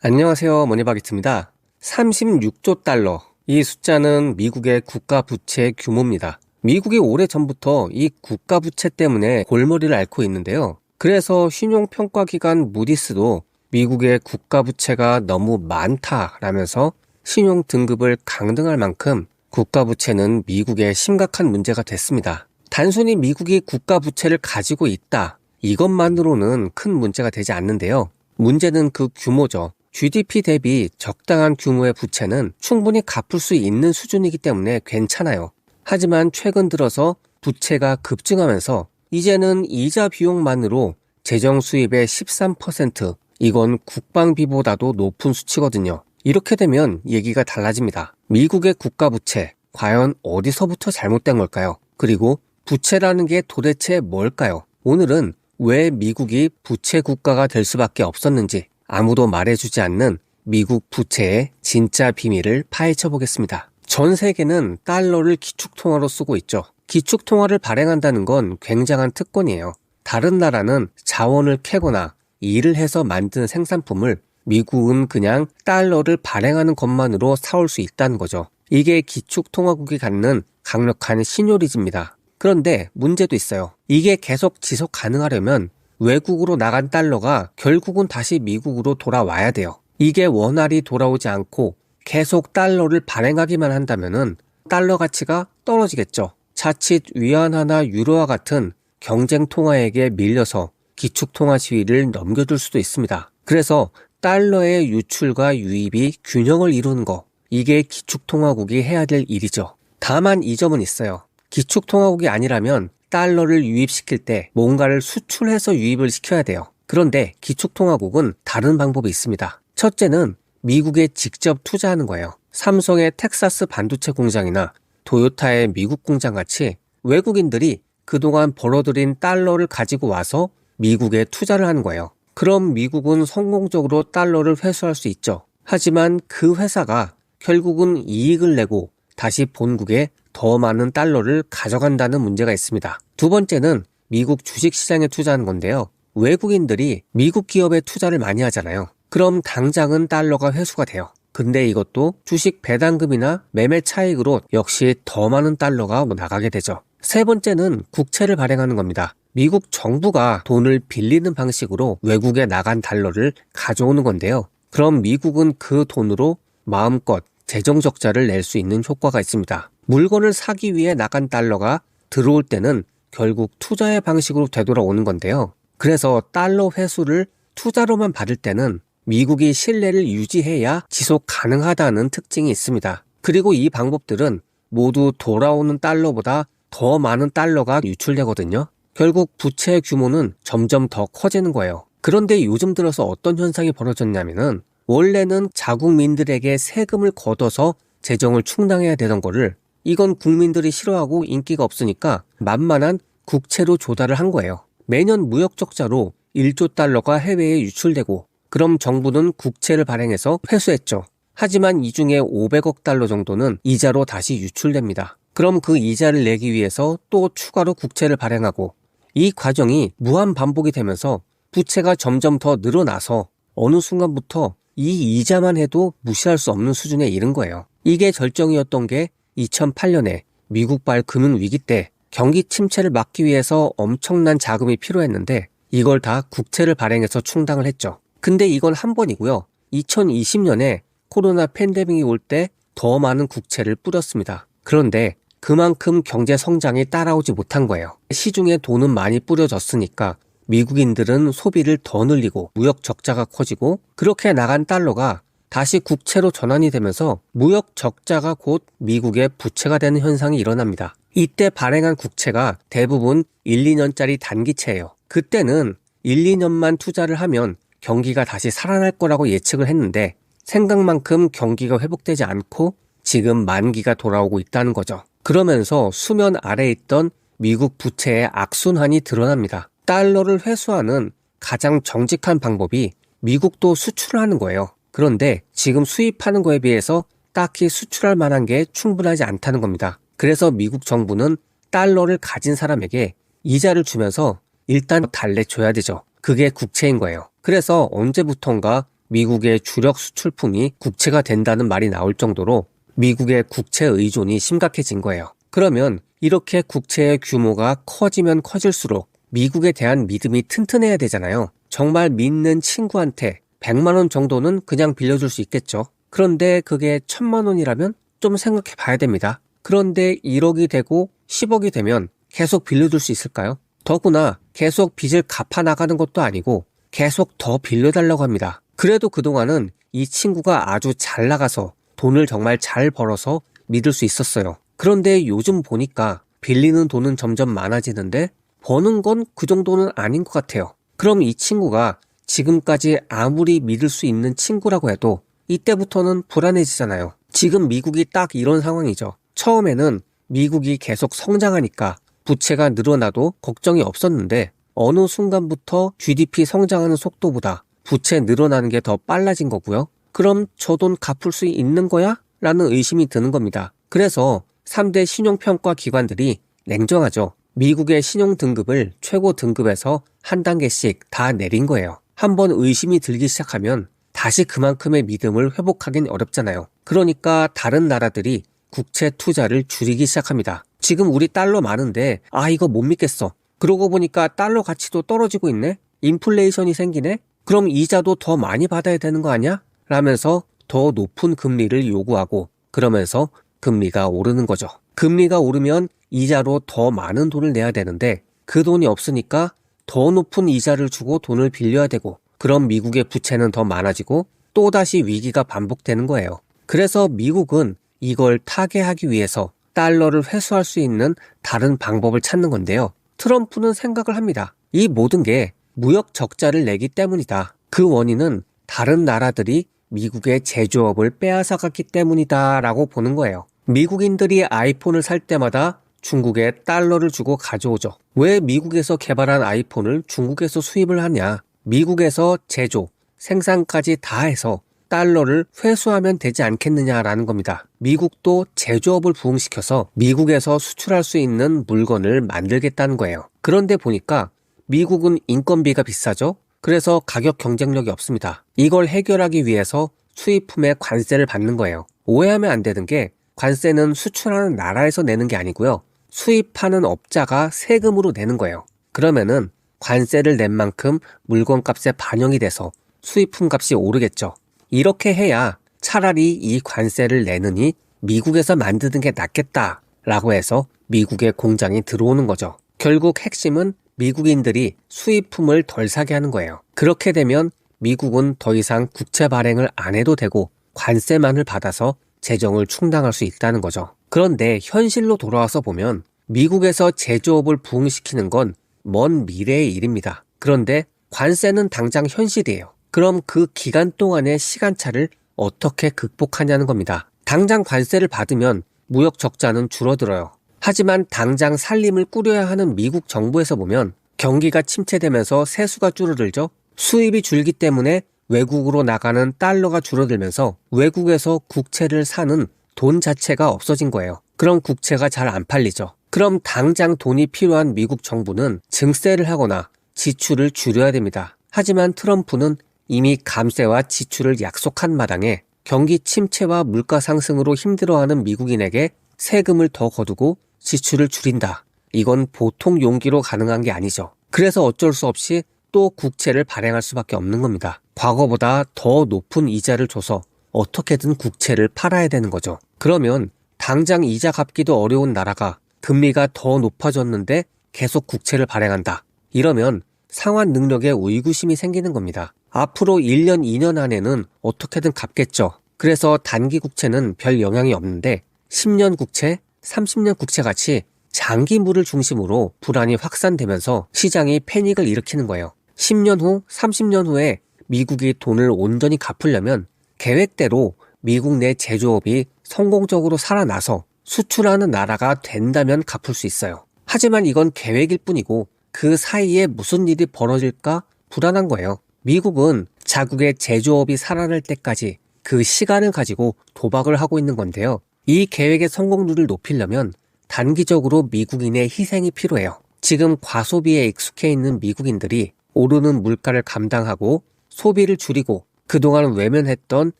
안녕하세요. 머니바게트입니다. 36조 달러. 이 숫자는 미국의 국가 부채 규모입니다. 미국이 오래전부터 이 국가 부채 때문에 골머리를 앓고 있는데요. 그래서 신용평가기관 무디스도 미국의 국가 부채가 너무 많다라면서 신용 등급을 강등할 만큼 국가 부채는 미국의 심각한 문제가 됐습니다. 단순히 미국이 국가 부채를 가지고 있다. 이것만으로는 큰 문제가 되지 않는데요. 문제는 그 규모죠. GDP 대비 적당한 규모의 부채는 충분히 갚을 수 있는 수준이기 때문에 괜찮아요. 하지만 최근 들어서 부채가 급증하면서 이제는 이자 비용만으로 재정 수입의 13%, 이건 국방비보다도 높은 수치거든요. 이렇게 되면 얘기가 달라집니다. 미국의 국가 부채, 과연 어디서부터 잘못된 걸까요? 그리고 부채라는 게 도대체 뭘까요? 오늘은 왜 미국이 부채 국가가 될 수밖에 없었는지, 아무도 말해주지 않는 미국 부채의 진짜 비밀을 파헤쳐 보겠습니다. 전 세계는 달러를 기축통화로 쓰고 있죠. 기축통화를 발행한다는 건 굉장한 특권이에요. 다른 나라는 자원을 캐거나 일을 해서 만든 생산품을 미국은 그냥 달러를 발행하는 것만으로 사올 수 있다는 거죠. 이게 기축통화국이 갖는 강력한 신효리지입니다. 그런데 문제도 있어요. 이게 계속 지속 가능하려면 외국으로 나간 달러가 결국은 다시 미국으로 돌아와야 돼요. 이게 원활히 돌아오지 않고 계속 달러를 발행하기만 한다면은 달러 가치가 떨어지겠죠. 자칫 위안화나 유로화 같은 경쟁 통화에게 밀려서 기축통화 지위를 넘겨줄 수도 있습니다. 그래서 달러의 유출과 유입이 균형을 이루는 거, 이게 기축통화국이 해야 될 일이죠. 다만 이 점은 있어요. 기축통화국이 아니라면 달러를 유입시킬 때 뭔가를 수출해서 유입을 시켜야 돼요. 그런데 기축통화국은 다른 방법이 있습니다. 첫째는 미국에 직접 투자하는 거예요. 삼성의 텍사스 반도체 공장이나 도요타의 미국 공장 같이 외국인들이 그동안 벌어들인 달러를 가지고 와서 미국에 투자를 하는 거예요. 그럼 미국은 성공적으로 달러를 회수할 수 있죠. 하지만 그 회사가 결국은 이익을 내고 다시 본국에 더 많은 달러를 가져간다는 문제가 있습니다. 두 번째는 미국 주식시장에 투자하는 건데요. 외국인들이 미국 기업에 투자를 많이 하잖아요. 그럼 당장은 달러가 회수가 돼요. 근데 이것도 주식 배당금이나 매매 차익으로 역시 더 많은 달러가 나가게 되죠. 세 번째는 국채를 발행하는 겁니다. 미국 정부가 돈을 빌리는 방식으로 외국에 나간 달러를 가져오는 건데요. 그럼 미국은 그 돈으로 마음껏 재정 적자를 낼 수 있는 효과가 있습니다. 물건을 사기 위해 나간 달러가 들어올 때는 결국 투자의 방식으로 되돌아오는 건데요. 그래서 달러 회수를 투자로만 받을 때는 미국이 신뢰를 유지해야 지속 가능하다는 특징이 있습니다. 그리고 이 방법들은 모두 돌아오는 달러보다 더 많은 달러가 유출되거든요. 결국 부채의 규모는 점점 더 커지는 거예요. 그런데 요즘 들어서 어떤 현상이 벌어졌냐면은 원래는 자국민들에게 세금을 걷어서 재정을 충당해야 되던 거를 이건 국민들이 싫어하고 인기가 없으니까 만만한 국채로 조달을 한 거예요. 매년 무역 적자로 1조 달러가 해외에 유출되고 그럼 정부는 국채를 발행해서 회수했죠. 하지만 이 중에 500억 달러 정도는 이자로 다시 유출됩니다. 그럼 그 이자를 내기 위해서 또 추가로 국채를 발행하고 이 과정이 무한 반복이 되면서 부채가 점점 더 늘어나서 어느 순간부터 이 이자만 해도 무시할 수 없는 수준에 이른 거예요. 이게 절정이었던 게 2008년에 미국발 금융위기 때 경기 침체를 막기 위해서 엄청난 자금이 필요했는데 이걸 다 국채를 발행해서 충당을 했죠. 근데 이건 한 번이고요. 2020년에 코로나 팬데믹이 올 때 더 많은 국채를 뿌렸습니다. 그런데 그만큼 경제 성장이 따라오지 못한 거예요. 시중에 돈은 많이 뿌려졌으니까 미국인들은 소비를 더 늘리고 무역 적자가 커지고 그렇게 나간 달러가 다시 국채로 전환이 되면서 무역 적자가 곧 미국의 부채가 되는 현상이 일어납니다. 이때 발행한 국채가 대부분 1, 2년짜리 단기채예요. 그때는 1, 2년만 투자를 하면 경기가 다시 살아날 거라고 예측을 했는데 생각만큼 경기가 회복되지 않고 지금 만기가 돌아오고 있다는 거죠. 그러면서 수면 아래에 있던 미국 부채의 악순환이 드러납니다. 달러를 회수하는 가장 정직한 방법이 미국도 수출을 하는 거예요. 그런데 지금 수입하는 거에 비해서 딱히 수출할 만한 게 충분하지 않다는 겁니다. 그래서 미국 정부는 달러를 가진 사람에게 이자를 주면서 일단 달래줘야 되죠. 그게 국채인 거예요. 그래서 언제부턴가 미국의 주력 수출품이 국채가 된다는 말이 나올 정도로 미국의 국채 의존이 심각해진 거예요. 그러면 이렇게 국채의 규모가 커지면 커질수록 미국에 대한 믿음이 튼튼해야 되잖아요. 정말 믿는 친구한테 100만 원 정도는 그냥 빌려줄 수 있겠죠. 그런데 그게 1000만 원이라면 좀 생각해 봐야 됩니다. 그런데 1억이 되고 10억이 되면 계속 빌려줄 수 있을까요? 더구나 계속 빚을 갚아 나가는 것도 아니고 계속 더 빌려달라고 합니다. 그래도 그동안은 이 친구가 아주 잘 나가서 돈을 정말 잘 벌어서 믿을 수 있었어요. 그런데 요즘 보니까 빌리는 돈은 점점 많아지는데 버는 건 그 정도는 아닌 것 같아요. 그럼 이 친구가 지금까지 아무리 믿을 수 있는 친구라고 해도 이때부터는 불안해지잖아요. 지금 미국이 딱 이런 상황이죠. 처음에는 미국이 계속 성장하니까 부채가 늘어나도 걱정이 없었는데 어느 순간부터 GDP 성장하는 속도보다 부채 늘어나는 게 더 빨라진 거고요. 그럼 저 돈 갚을 수 있는 거야? 라는 의심이 드는 겁니다. 그래서 3대 신용평가 기관들이 냉정하죠. 미국의 신용 등급을 최고 등급에서 한 단계씩 다 내린 거예요. 한번 의심이 들기 시작하면 다시 그만큼의 믿음을 회복하긴 어렵잖아요. 그러니까 다른 나라들이 국채 투자를 줄이기 시작합니다. 지금 우리 달러 많은데 이거 못 믿겠어. 그러고 보니까 달러 가치도 떨어지고 있네? 인플레이션이 생기네? 그럼 이자도 더 많이 받아야 되는 거 아니야? 라면서 더 높은 금리를 요구하고 그러면서 금리가 오르는 거죠. 금리가 오르면 이자로 더 많은 돈을 내야 되는데 그 돈이 없으니까 더 높은 이자를 주고 돈을 빌려야 되고 그럼 미국의 부채는 더 많아지고 또다시 위기가 반복되는 거예요. 그래서 미국은 이걸 타개하기 위해서 달러를 회수할 수 있는 다른 방법을 찾는 건데요. 트럼프는 생각을 합니다. 이 모든 게 무역 적자를 내기 때문이다. 그 원인은 다른 나라들이 미국의 제조업을 빼앗아갔기 때문이다 라고 보는 거예요. 미국인들이 아이폰을 살 때마다 중국에 달러를 주고 가져오죠. 왜 미국에서 개발한 아이폰을 중국에서 수입을 하냐? 미국에서 제조, 생산까지 다 해서 달러를 회수하면 되지 않겠느냐라는 겁니다. 미국도 제조업을 부흥시켜서 미국에서 수출할 수 있는 물건을 만들겠다는 거예요. 그런데 보니까 미국은 인건비가 비싸죠? 그래서 가격 경쟁력이 없습니다. 이걸 해결하기 위해서 수입품에 관세를 받는 거예요. 오해하면 안 되는 게 관세는 수출하는 나라에서 내는 게 아니고요. 수입하는 업자가 세금으로 내는 거예요. 그러면은 관세를 낸 만큼 물건값에 반영이 돼서 수입품 값이 오르겠죠. 이렇게 해야 차라리 이 관세를 내느니 미국에서 만드는 게 낫겠다라고 해서 미국의 공장이 들어오는 거죠. 결국 핵심은 미국인들이 수입품을 덜 사게 하는 거예요. 그렇게 되면 미국은 더 이상 국채 발행을 안 해도 되고 관세만을 받아서 재정을 충당할 수 있다는 거죠. 그런데 현실로 돌아와서 보면 미국에서 제조업을 부흥시키는 건 먼 미래의 일입니다. 그런데 관세는 당장 현실이에요. 그럼 그 기간 동안의 시간차를 어떻게 극복하냐는 겁니다. 당장 관세를 받으면 무역 적자는 줄어들어요. 하지만 당장 살림을 꾸려야 하는 미국 정부에서 보면 경기가 침체되면서 세수가 줄어들죠. 수입이 줄기 때문에 외국으로 나가는 달러가 줄어들면서 외국에서 국채를 사는 돈 자체가 없어진 거예요. 그럼 국채가 잘 안 팔리죠. 그럼 당장 돈이 필요한 미국 정부는 증세를 하거나 지출을 줄여야 됩니다. 하지만 트럼프는 이미 감세와 지출을 약속한 마당에 경기 침체와 물가 상승으로 힘들어하는 미국인에게 세금을 더 거두고 지출을 줄인다. 이건 보통 용기로 가능한 게 아니죠. 그래서 어쩔 수 없이 또 국채를 발행할 수밖에 없는 겁니다. 과거보다 더 높은 이자를 줘서 어떻게든 국채를 팔아야 되는 거죠. 그러면 당장 이자 갚기도 어려운 나라가 금리가 더 높아졌는데 계속 국채를 발행한다. 이러면 상환 능력에 의구심이 생기는 겁니다. 앞으로 1년, 2년 안에는 어떻게든 갚겠죠. 그래서 단기 국채는 별 영향이 없는데 10년 국채, 30년 국채 같이 장기물을 중심으로 불안이 확산되면서 시장이 패닉을 일으키는 거예요. 10년 후, 30년 후에 미국이 돈을 온전히 갚으려면 계획대로 미국 내 제조업이 성공적으로 살아나서 수출하는 나라가 된다면 갚을 수 있어요. 하지만 이건 계획일 뿐이고 그 사이에 무슨 일이 벌어질까 불안한 거예요. 미국은 자국의 제조업이 살아날 때까지 그 시간을 가지고 도박을 하고 있는 건데요. 이 계획의 성공률을 높이려면 단기적으로 미국인의 희생이 필요해요. 지금 과소비에 익숙해 있는 미국인들이 오르는 물가를 감당하고 소비를 줄이고 그동안 외면했던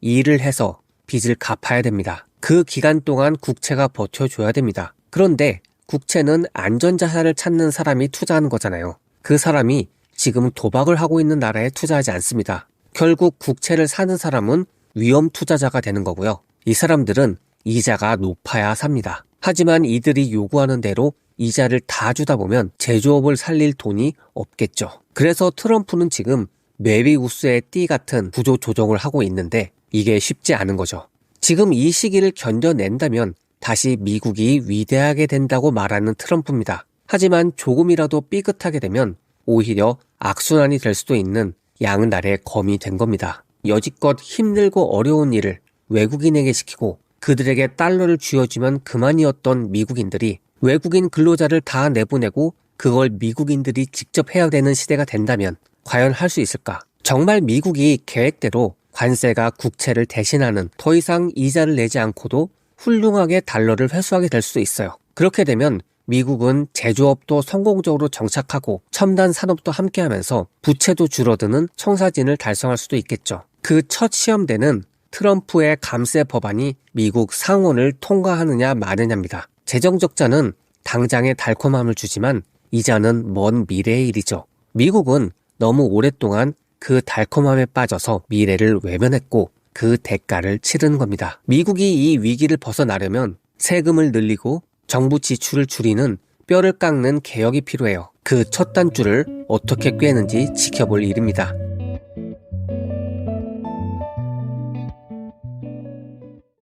일을 해서 빚을 갚아야 됩니다. 그 기간 동안 국채가 버텨줘야 됩니다. 그런데 국채는 안전자산을 찾는 사람이 투자하는 거잖아요. 그 사람이 지금 도박을 하고 있는 나라에 투자하지 않습니다. 결국 국채를 사는 사람은 위험 투자자가 되는 거고요. 이 사람들은 이자가 높아야 삽니다. 하지만 이들이 요구하는 대로 이자를 다 주다 보면 제조업을 살릴 돈이 없겠죠. 그래서 트럼프는 지금 메비우스의 띠 같은 구조 조정을 하고 있는데 이게 쉽지 않은 거죠. 지금 이 시기를 견뎌낸다면 다시 미국이 위대하게 된다고 말하는 트럼프입니다. 하지만 조금이라도 삐끗하게 되면 오히려 악순환이 될 수도 있는 양날의 검이 된 겁니다. 여지껏 힘들고 어려운 일을 외국인에게 시키고 그들에게 달러를 쥐어주면 그만이었던 미국인들이 외국인 근로자를 다 내보내고 그걸 미국인들이 직접 해야 되는 시대가 된다면 과연 할 수 있을까? 정말 미국이 계획대로 관세가 국채를 대신하는 더 이상 이자를 내지 않고도 훌륭하게 달러를 회수하게 될 수도 있어요. 그렇게 되면 미국은 제조업도 성공적으로 정착하고 첨단 산업도 함께하면서 부채도 줄어드는 청사진을 달성할 수도 있겠죠. 그 첫 시험대는 트럼프의 감세 법안이 미국 상원을 통과하느냐 마느냐입니다. 재정 적자는 당장의 달콤함을 주지만 이자는 먼 미래의 일이죠. 미국은 너무 오랫동안 그 달콤함에 빠져서 미래를 외면했고 그 대가를 치르는 겁니다. 미국이 이 위기를 벗어나려면 세금을 늘리고 정부 지출을 줄이는 뼈를 깎는 개혁이 필요해요. 그 첫 단추를 어떻게 꿰는지 지켜볼 일입니다.